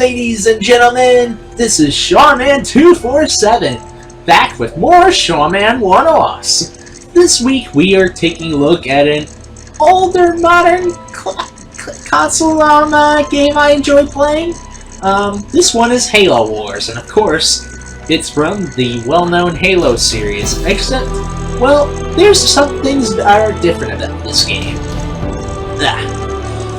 ladies and gentlemen, this is Seanman247, back with more Seanman One-Offs. This week we are taking a look at an older modern console game I enjoy playing. This one is Halo Wars, and of course, it's from the well-known Halo series, except, well, there's some things that are different about this game.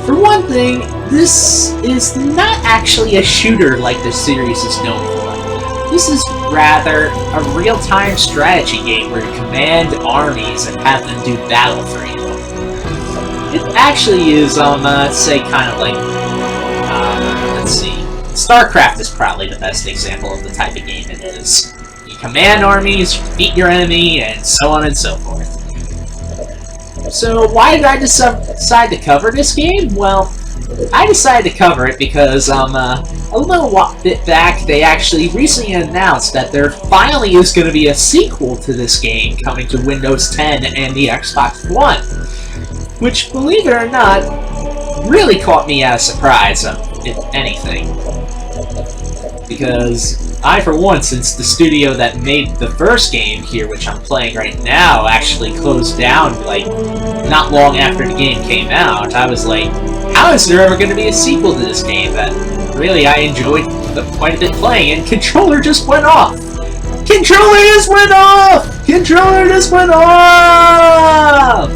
For one thing, this is not actually a shooter like the series is known for. This is rather a real-time strategy game where you command armies and have them do battle for you. It actually is, say, kind of like, let's see, StarCraft is probably the best example of the type of game it is. You command armies, you defeat your enemy, and so on and so forth. So why did I decide to cover this game? Well, I decided to cover it because a little bit back they actually recently announced that there finally is going to be a sequel to this game coming to Windows 10 and the Xbox One. Which, believe it or not, really caught me as a surprise, if anything. Because I, for one, since the studio that made the first game here, which I'm playing right now, actually closed down, like, not long after the game came out, I was like, how is there ever going to be a sequel to this game that really I enjoyed quite a bit playing, and controller just went off! Controller just went off! Controller just went off!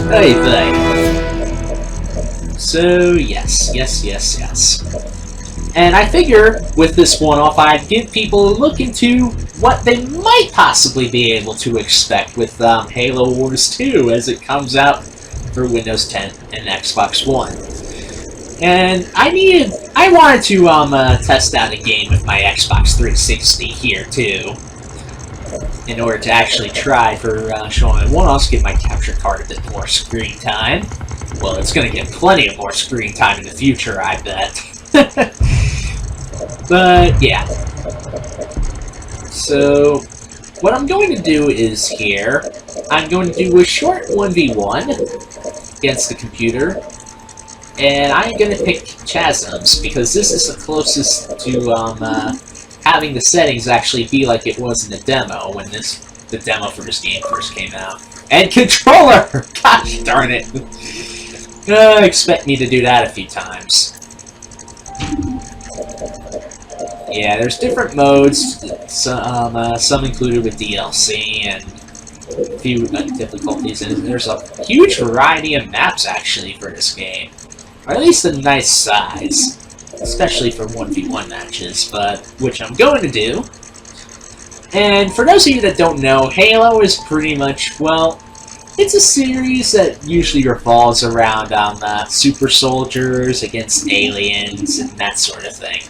Hey, thing. So, yes. And I figure, with this one-off, I'd give people a look into what they might possibly be able to expect with Halo Wars 2 as it comes out for Windows 10 and Xbox One. And I wanted to test out a game with my Xbox 360 here, too, in order to actually try for Seanman One-Offs, give my capture card a bit more screen time. Well, it's going to get plenty of more screen time in the future, I bet. But, yeah. So, what I'm going to do is here, I'm going to do a short 1v1 against the computer, and I'm going to pick Chasms, because this is the closest to having the settings actually be like it was in the demo, when the demo for this game first came out. And controller! Gosh darn it! Expect me to do that a few times. Yeah, there's different modes, some included with DLC, and a few difficulties, and there's a huge variety of maps, actually, for this game. Or at least a nice size, especially for 1v1 matches, but which I'm going to do. And for those of you that don't know, Halo is pretty much, well, it's a series that usually revolves around super soldiers against aliens and that sort of thing.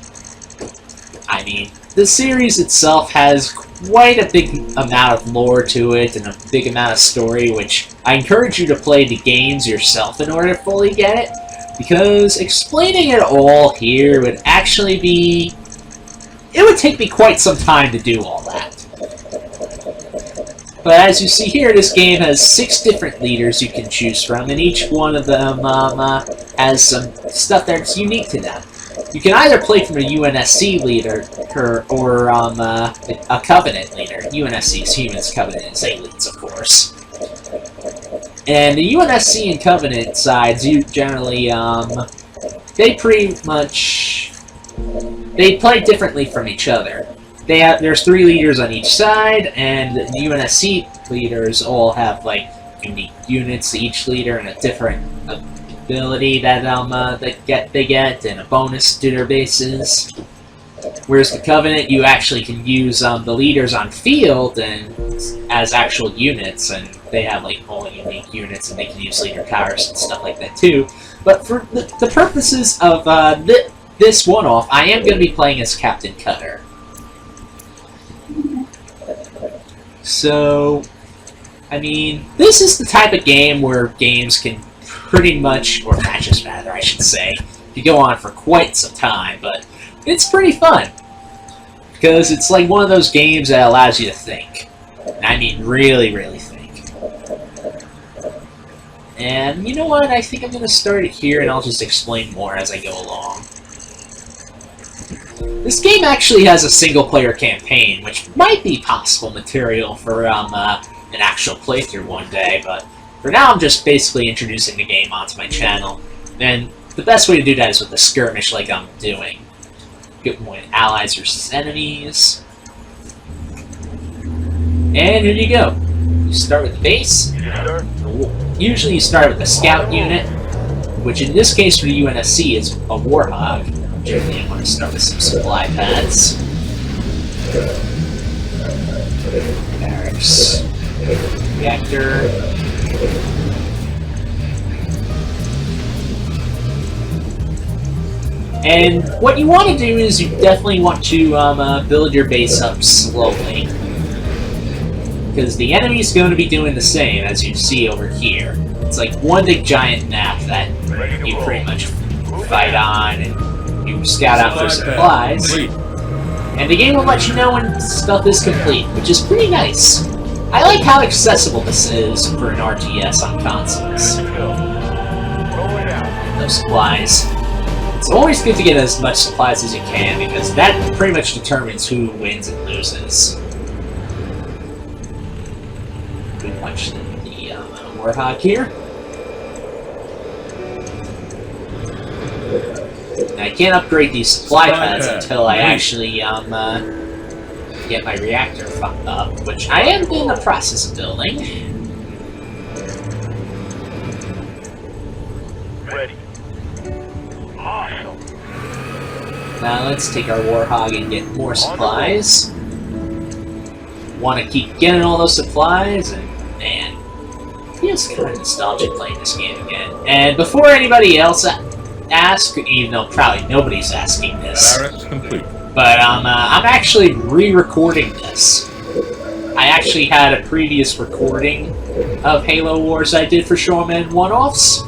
I mean, the series itself has quite a big amount of lore to it and a big amount of story, which I encourage you to play the games yourself in order to fully get it, because explaining it all here would actually be... it would take me quite some time to do all that. But as you see here, this game has 6 different leaders you can choose from, and each one of them has some stuff that's unique to them. You can either play from a UNSC leader or a Covenant leader. UNSC is humans, Covenant is aliens, of course. And the UNSC and Covenant sides, you generally, they pretty much... they play differently from each other. There's 3 leaders on each side, and the UNSC leaders all have, like, unique units to each leader and a different ability that they get, and a bonus to their bases. Whereas the Covenant, you actually can use the leaders on field and as actual units, and they have, like, all unique units, and they can use leader powers and stuff like that, too. But for the purposes of this one-off, I am going to be playing as Captain Cutter. So, I mean, this is the type of game where games can pretty much, or matches rather, I should say, can go on for quite some time, but it's pretty fun. Because it's like one of those games that allows you to think. I mean, really, really think. And you know what? I think I'm going to start it here, and I'll just explain more as I go along. This game actually has a single-player campaign, which might be possible material for an actual playthrough one day, but for now I'm just basically introducing the game onto my channel, and the best way to do that is with a skirmish like I'm doing. Good point. Allies versus enemies. And here you go. You start with the base. Usually you start with the scout unit, which in this case for the UNSC is a Warhog. Generally I want to start with some supply pads. Barracks. Reactor. And what you want to do is you definitely want to build your base up slowly. Because the enemy's going to be doing the same, as you see over here. It's like one big giant map that you pretty much fight on, and you scout out for supplies. And the game will let you know when stuff is complete, which is pretty nice. I like how accessible this is for an RTS on consoles. Those supplies. It's always good to get as much supplies as you can, because that pretty much determines who wins and loses. Good punch the Warhog here. And I can't upgrade these supply pads until I actually get my reactor fucked up, which I am in the process of building. Ready. Awesome. Now let's take our Warhog and get more supplies. Want to keep getting all those supplies, and man, it feels kind of nostalgic playing this game again. And before anybody else asks, even though probably nobody's asking this, but I'm actually re-recording this. I actually had a previous recording of Halo Wars I did for Seanman One-Offs,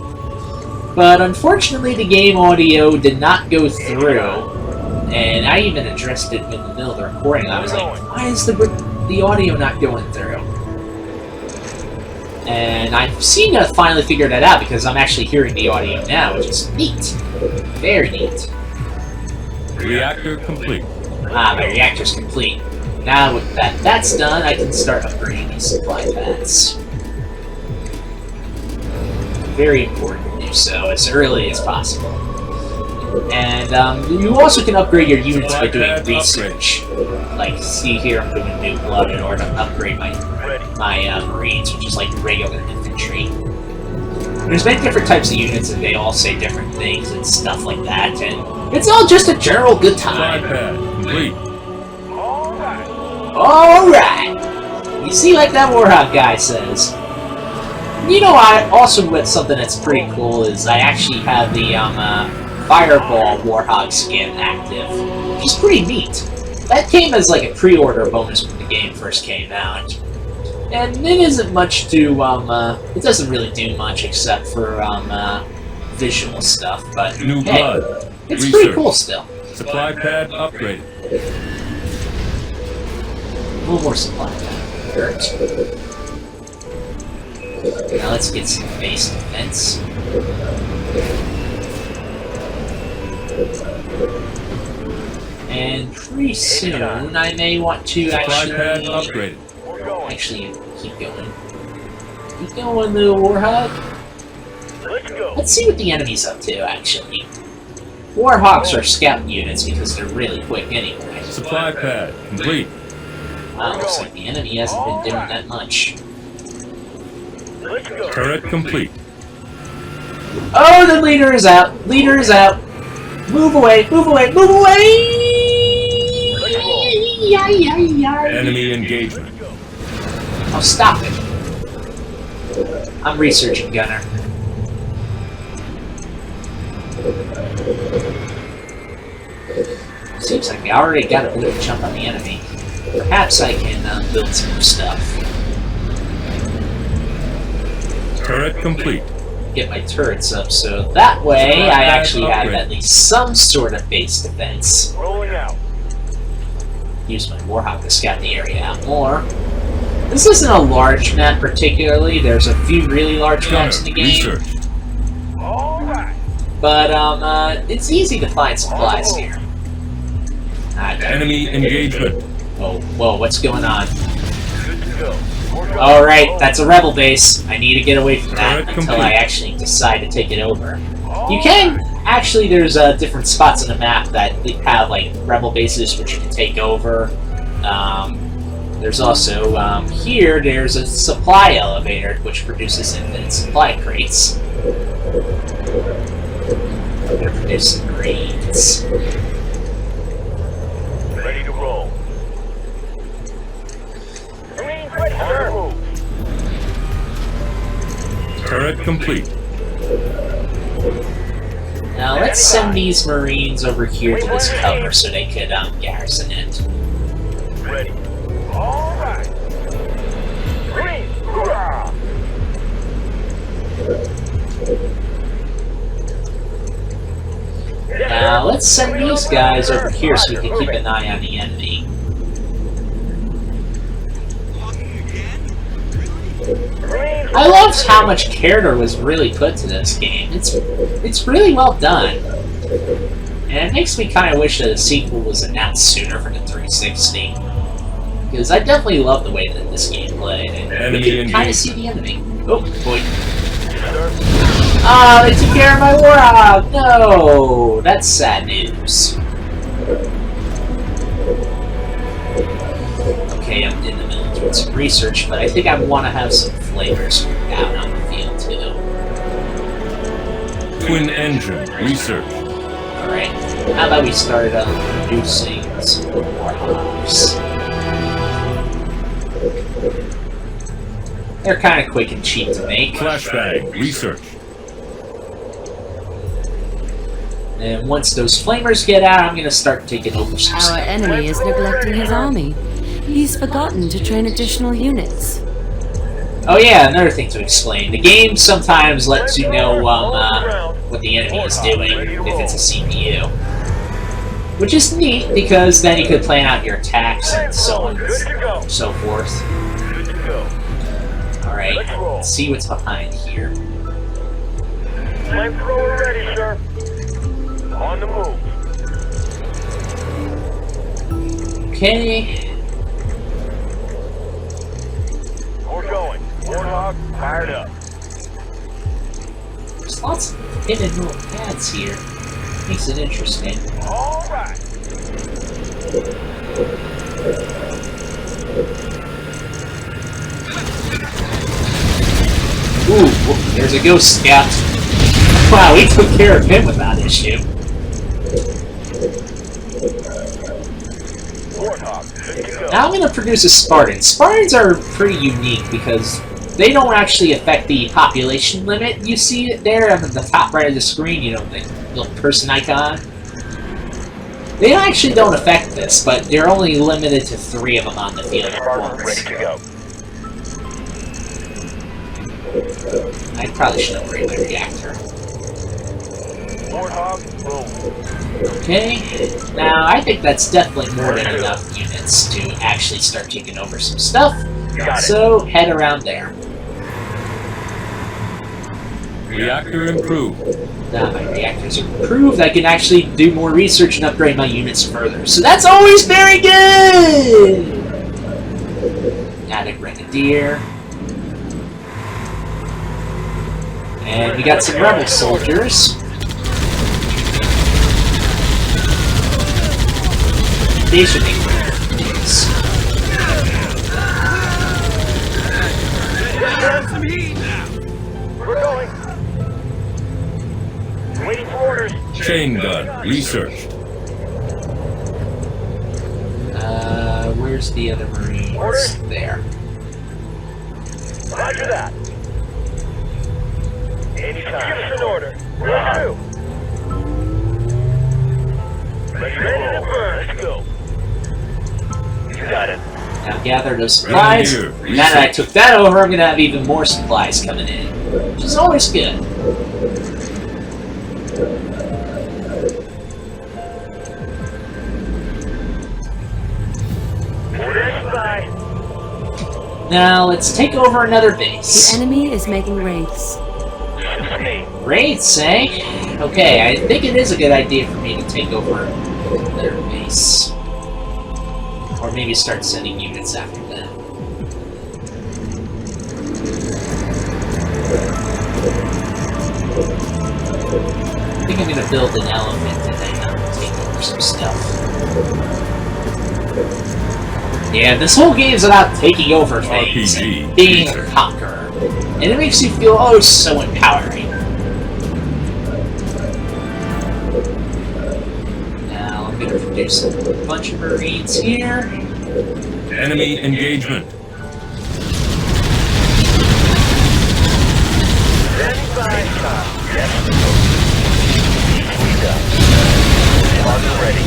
but unfortunately the game audio did not go through, and I even addressed it in the middle of the recording. I was like, why is the audio not going through? And I seem to have finally figured that out, because I'm actually hearing the audio now, which is neat. Very neat. Reactor complete. Ah, my reactor's complete. Now with that's done, I can start upgrading these supply pads. Very important to do so as early as possible. And you also can upgrade your units by doing research. Like, see here, I'm doing new blood in order to upgrade my Marines, which is like regular infantry. There's many different types of units, and they all say different things and stuff like that, and it's all just a general good time. Alright! You see, like that Warhog guy says. You know, I also with something that's pretty cool is I actually have the Fireball Warhog skin active, which is pretty neat. That came as like a pre-order bonus when the game first came out. And it isn't much to, it doesn't really do much except for, visual stuff, but New hey, blood. it's Research. pretty cool still. Supply pad upgraded. A little more supply pad. Dirt. Now let's get some base defense. And pretty soon, I may want to actually keep going. Keep going, little Warhog. Let's see what the enemy's up to, actually. Warhogs are scout units because they're really quick anyway. Supply pad complete. Wow, looks like the enemy hasn't been doing that much. Turret complete. Oh, the leader is out! Leader is out! Move away! Move away! Move away! Enemy engagement. Oh, stop it! I'm researching, Gunner. Seems like I already got a bit of a jump on the enemy. Perhaps I can build some more stuff. Turret complete. Get my turrets up, so that way I actually have at least some sort of base defense. Rolling out. Use my Warhog to scout the area out more. This isn't a large map particularly. There's a few really large maps in the game. Research. All right. But it's easy to find supplies here. Enemy engagement. Oh, whoa, what's going on? Good to go. Alright, that's a rebel base. I need to get away from that Turret until I complete. actually decide to take it over. You can, actually, there's different spots on the map that have, like, rebel bases which you can take over. There's also, here, there's a supply elevator which produces infinite supply crates. I'm gonna produce some grades. Ready to roll. Marines ready, sir. Turret complete. Now let's send these Marines over here to this cover so they could garrison it. Ready. All right. Marines, hoorah! Now let's send these guys over here so we can keep an eye on the enemy. I loved how much care there was really put to this game. It's really well done. And it makes me kind of wish that a sequel was announced sooner for the 360. Because I definitely love the way that this game played, and we can kind of see the enemy. Oh, boy. Ah, they took care of my warhog! No! That's sad news. Okay, I'm in the middle of doing some research, but I think I want to have some flavors out on the field, too. Twin engine research. Alright, how about we start producing some warhogs? They're kind of quick and cheap to make. Flashbang research. And once those flamers get out, I'm going to start taking over some Our stuff. enemy is neglecting his army. He's forgotten to train additional units. Oh yeah, another thing to explain. The game sometimes lets you know what the enemy is doing if it's a CPU. Which is neat, because then you could plan out your attacks and so on and so forth. Good to go. Alright, let's see what's behind here. Flamethrower ready, sir. On the move. Okay. We're going. Warthog fired up. There's lots of hidden little pads here. Makes it interesting. All right. Ooh, whoa, there's a ghost scout. Wow, we took care of him without issue. Warthog, good to go. Now I'm going to produce a Spartan. Spartans are pretty unique because they don't actually affect the population limit. You see it there at the top right of the screen, you know, the little person icon. They actually don't affect this, but they're only limited to 3 of them on the field at Spartan ready once. to go. I probably should upgrade my reactor. Warthog, roll. Okay, now I think that's definitely more than enough units to actually start taking over some stuff. Got it. So head around there. Reactor improved. Now my reactors are improved, I can actually do more research and upgrade my units further. So that's always very good! Add a grenadier. And we got some rebel soldiers. They should make better things. We're going. Waiting for orders. Chain gun research. Where's the other Marines? Order. There. Roger that. Anytime. Give us an order. Will do. Ready to burn. Let's go. You got it. Now gather those supplies. Grenadier, Now that I took that over, I'm going to have even more supplies coming in, which is always good. Now let's take over another The base. enemy is making raids. Raids, eh? Okay, I think it is a good idea for me to take over their base. Or maybe start sending units after that. I think I'm gonna build an elephant and then take over some stuff. Yeah, this whole game's about taking over things and being a conqueror. And it makes you feel, oh, so empowering. Now I'm gonna produce a bunch of Marines here. Enemy engagement. Standing by. Yes. We done. Target ready.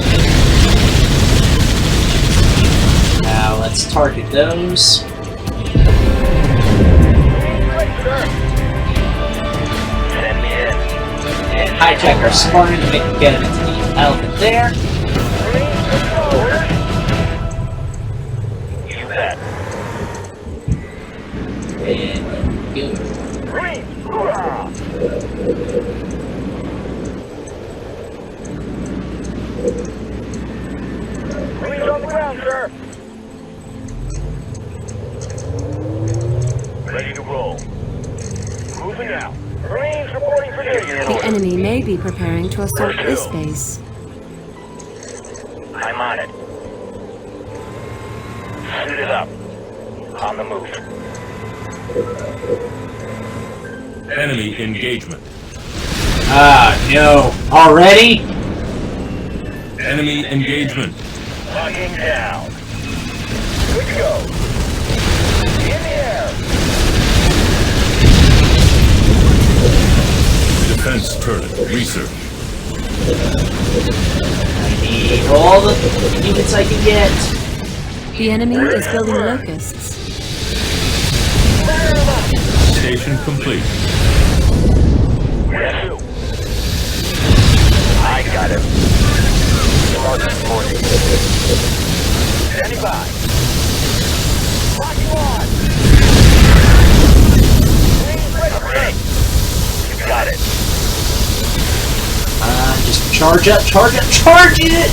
Now let's target those. Right, sir. Send me in. And hijack our Spartan and get him into the elephant there. Marines, let's go. Orders? You bet. And go. Marines, hoorah! Marines on the ground, sir. Ready to roll. Moving out. Marines reporting for duty. The enemy may be preparing to assault this base. I'm on it. Suited up. On the move. Enemy engagement. Ah, no. Already? Enemy engagement. Locking down. Good to go. In the air. Defense turret research. I need all the units I can get. The enemy is building locusts. Fire them up. Station complete. Where to? I got him. Sergeant reporting. Standing by. Locking on. Marines ready. You got it. Just charge up, charge it!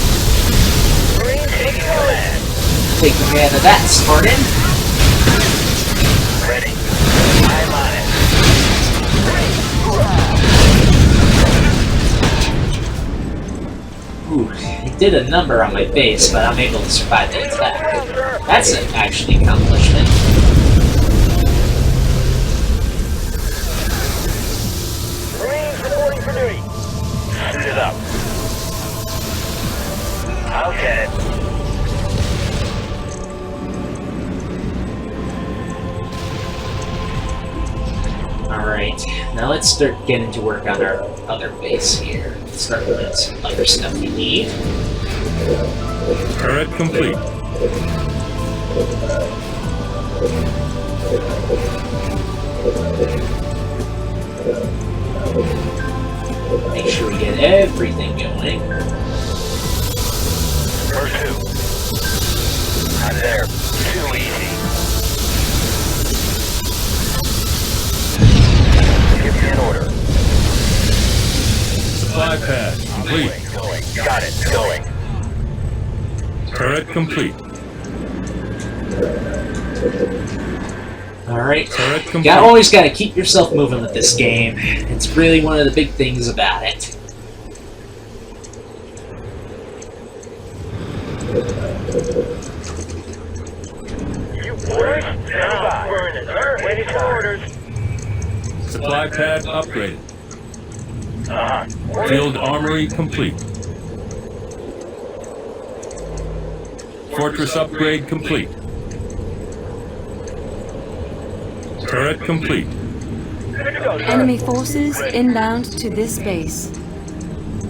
Marines taking command. Take command of that, Spartan. Ready. I'm on it. Marines, hoorah! Ooh, it did a number on my base, but I'm able to survive the attack. That's an actually accomplishment. Marines reporting for duty. Suited up. I'll get it. Alright, now let's start getting to work on our other base here. Let's start with some other stuff we need. Turret complete. Make sure we get everything going. Pursuit. Not there. Too easy. Give me an order. Supply pad complete. Going. Got it. Going. Turret complete. Alright, Turret complete. you always gotta keep yourself moving with this game. It's really one of the big things about it. You orders? Stand by. Waiting for orders. Supply pad upgraded. Uh-huh. Field armory complete. Fortress upgrade complete. Turret complete. Good to go, sir. Enemy forces inbound to this base.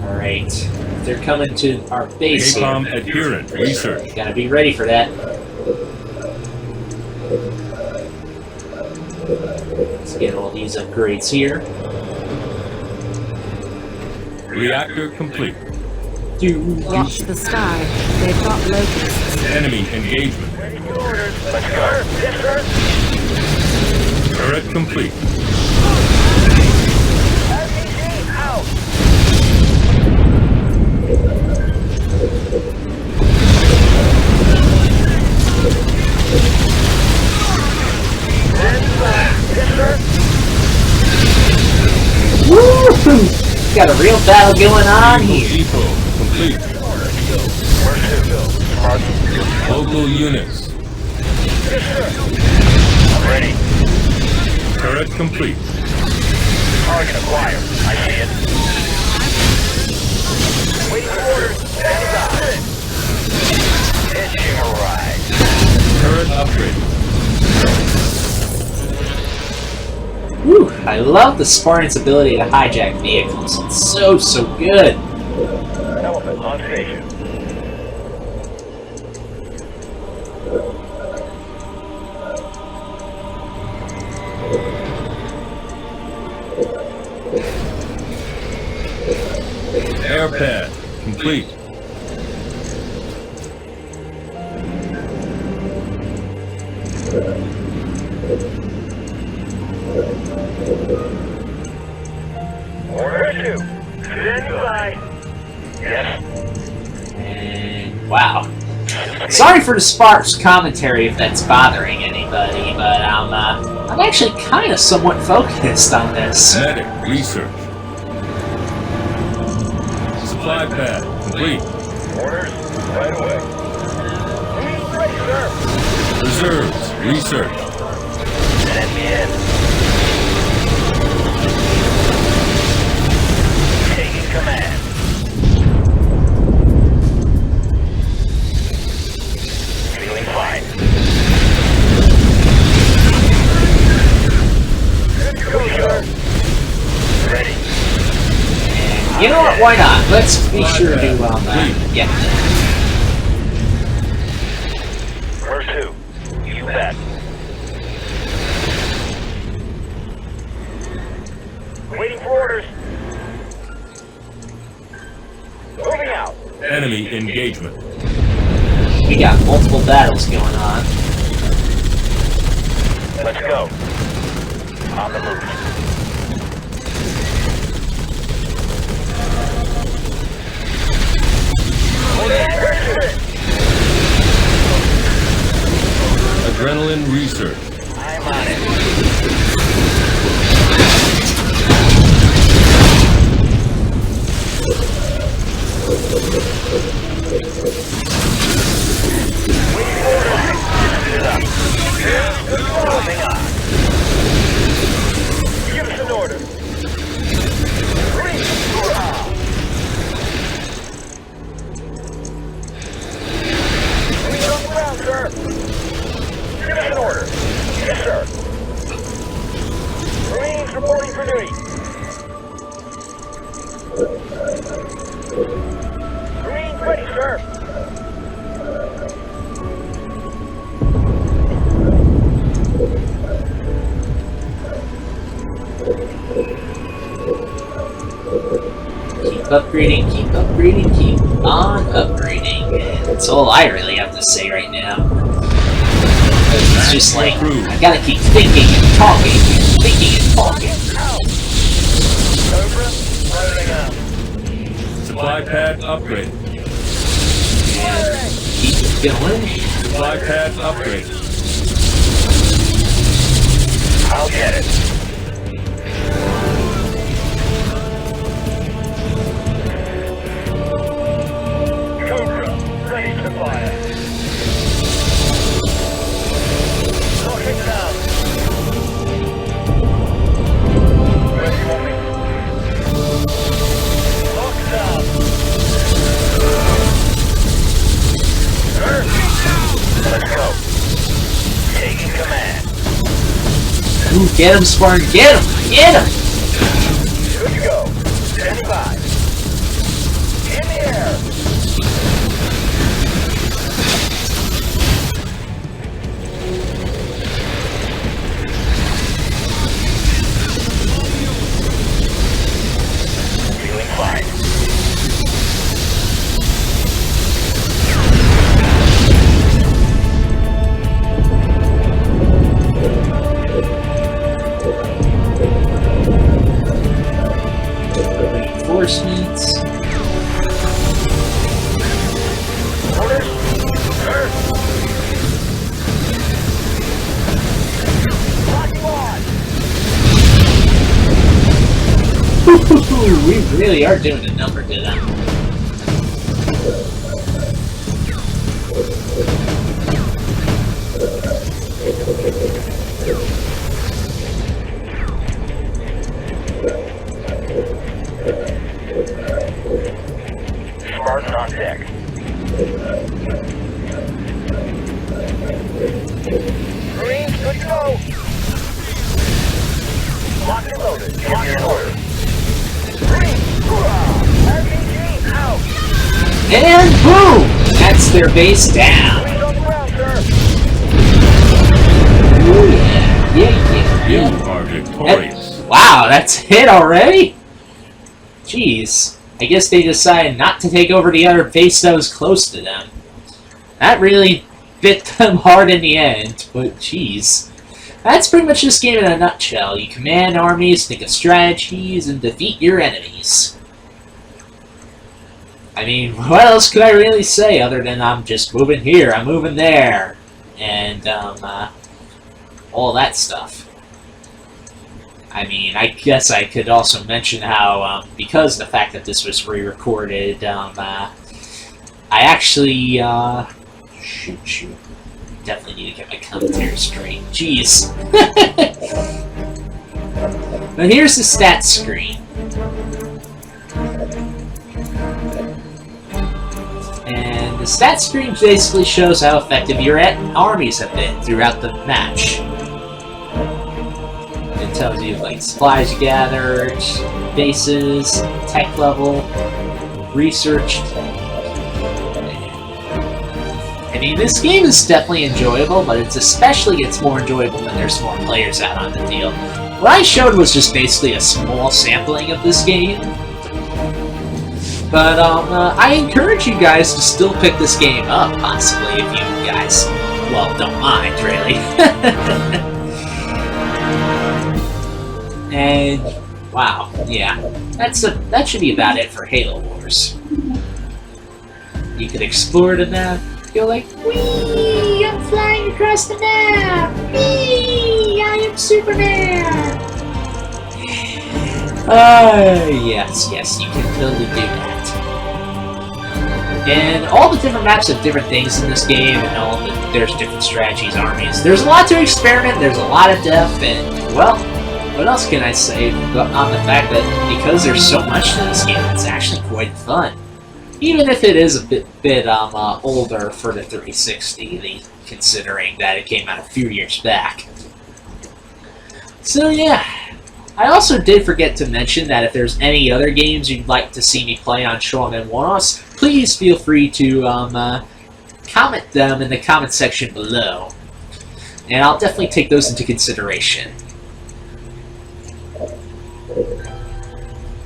Alright, they're coming to our base here. APOM adherent research. Gotta be ready for that. Let's get all these upgrades here. Reactor complete. Watch the sky. They've got locusts. Enemy engagement. Ready for orders. Let's go. Yes, sir. Turret complete. RPG out. got a real battle going on Vehicle here. depot complete. Local units. I'm ready. Turret complete. Target acquired. I see it. Waiting for orders. Stand by. Hitching a ride. Turret upgrade. Whew, I love the Spartan's ability to hijack vehicles. It's so good. Elephant on station. Air pad complete. Order 2. Stand by. Yes. And wow. Sorry for the sparse commentary if that's bothering anybody, but I'm actually kind of somewhat focused on this. Medic research. Supply pad complete. Orders right away. Ready, sir. Reserves research. Send me in. Taking command. Feeling fine. Go, sir. Ready. You know what? Why not? Let's be sure to yeah. Where to? You bet. Waiting for orders. Moving out. Enemy engagement. We got multiple battles going on. Let's go. On the move. Adrenaline research. I'm on it. Moving on. Give us an order. Green. Hoorah! Green on the ground, sir. Give us an order. Yes, sir. Marines reporting for duty. Marines ready, sir. Keep upgrading, keep on upgrading. That's all I really have to say right now. It's just like, I gotta keep thinking and talking, Cobra, loading up. Supply pad upgrade. Keep it going. Supply pad upgrade. I'll get it. Cobra, ready to fire. Locking down. Where do you want me? Lock down. Sir, let's go. Taking command. Ooh, get him, Spartan, get him! Good to go. Standing by. In the air. Feeling fine. really are doing a number to them. Spartan on deck. Marines, good to go. Locked and loaded. Locked and order. Marines, hoorah! RPG out. And boom! That's their base down. Marines on the ground, sir. Ooh, yeah. You are victorious. Wow, that's a hit already? Jeez. I guess they decided not to take over the other base that was close to them. That really bit them hard in the end, but jeez. That's pretty much this game in a nutshell. You command armies, think of strategies, and defeat your enemies. I mean, what else could I really say other than I'm just moving here, I'm moving there, and all that stuff. I mean, I guess I could also mention how, because of the fact that this was re-recorded, I actually, shoot. Definitely need to get my commentary straight. Jeez. But here's the stats screen. And the stats screen basically shows how effective your armies have been throughout the match. It tells you, like, supplies you gathered, bases, tech level, researched. I mean, this game is definitely enjoyable, but it especially gets more enjoyable when there's more players out on the field. What I showed was just basically a small sampling of this game. But, I encourage you guys to still pick this game up, possibly, if you guys, well, don't mind, really. And, wow, yeah, that should be about it for Halo Wars. You could explore the map, go like, whee, I'm flying across the map, whee, I am Superman. Yes, you can totally do that. And all the different maps have different things in this game, and there's different strategies, armies. There's a lot to experiment, there's a lot of depth, and, well, what else can I say on the fact that because there's so much to this game, it's actually quite fun. Even if it is a bit older for the 360, considering that it came out a few years back. So yeah, I also did forget to mention that if there's any other games you'd like to see me play on Seanman One-Offs, please feel free to comment them in the comment section below, and I'll definitely take those into consideration.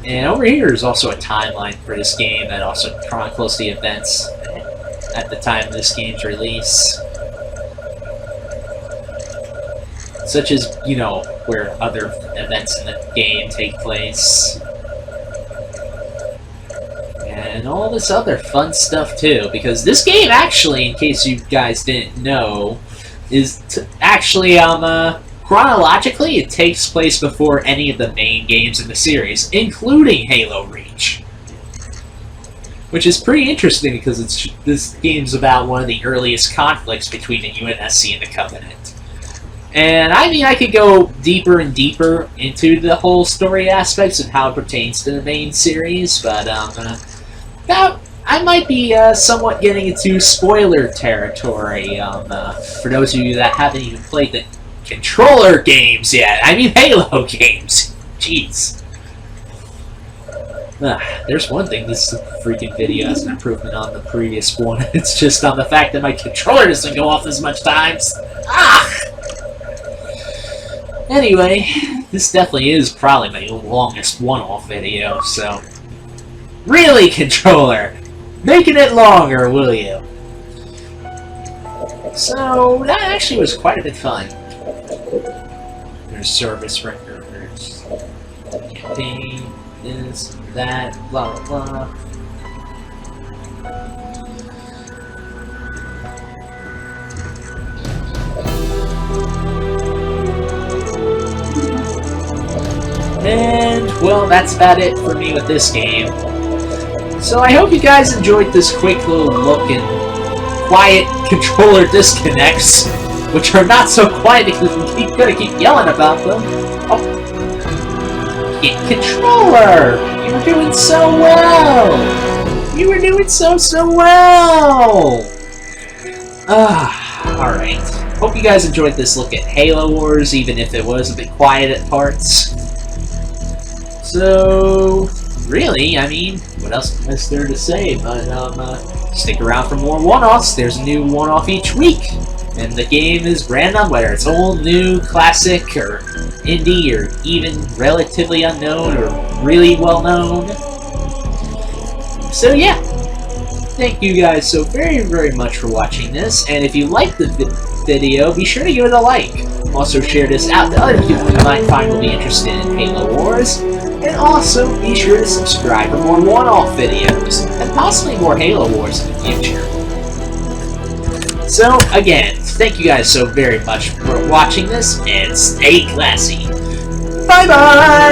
And over here is also a timeline for this game that also chronicles the events at the time of this game's release. Such as, you know, where other events in the game take place. And all this other fun stuff too, because this game actually, in case you guys didn't know, is actually, chronologically, it takes place before any of the main games in the series, including Halo Reach. Which is pretty interesting because this game's about one of the earliest conflicts between the UNSC and the Covenant. And I mean, I could go deeper and deeper into the whole story aspects and how it pertains to the main series, but I might be somewhat getting into spoiler territory for those of you that haven't even played the controller games yet. I mean, Halo games. Jeez. There's one thing this freaking video has an improvement on the previous one. It's just on the fact that my controller doesn't go off as much times. Anyway, this definitely is probably my longest one-off video, so... Really, controller! Making it longer, will you? So, that actually was quite a bit fun. There's service records, campaign, this, that, blah, blah, blah. And, well, that's about it for me with this game. So I hope you guys enjoyed this quick little look and quiet controller disconnects, which are not so quiet because we gonna keep yelling about them. Oh, controller! You were doing so well! You were doing so well! Alright. Hope you guys enjoyed this look at Halo Wars, even if it was a bit quiet at parts. So, really, I mean, what else is there to say? But, stick around for more one-offs. There's a new one-off each week. And the game is random, whether it's old, new, classic, or indie, or even relatively unknown, or really well-known. So, yeah. Thank you guys so very much for watching this, and if you liked the video, be sure to give it a like. Also share this out to other people you might find will be interested in Halo Wars, and also be sure to subscribe for more one-off videos, and possibly more Halo Wars in the future. So, again, thank you guys so very much for watching this, and stay classy. Bye-bye!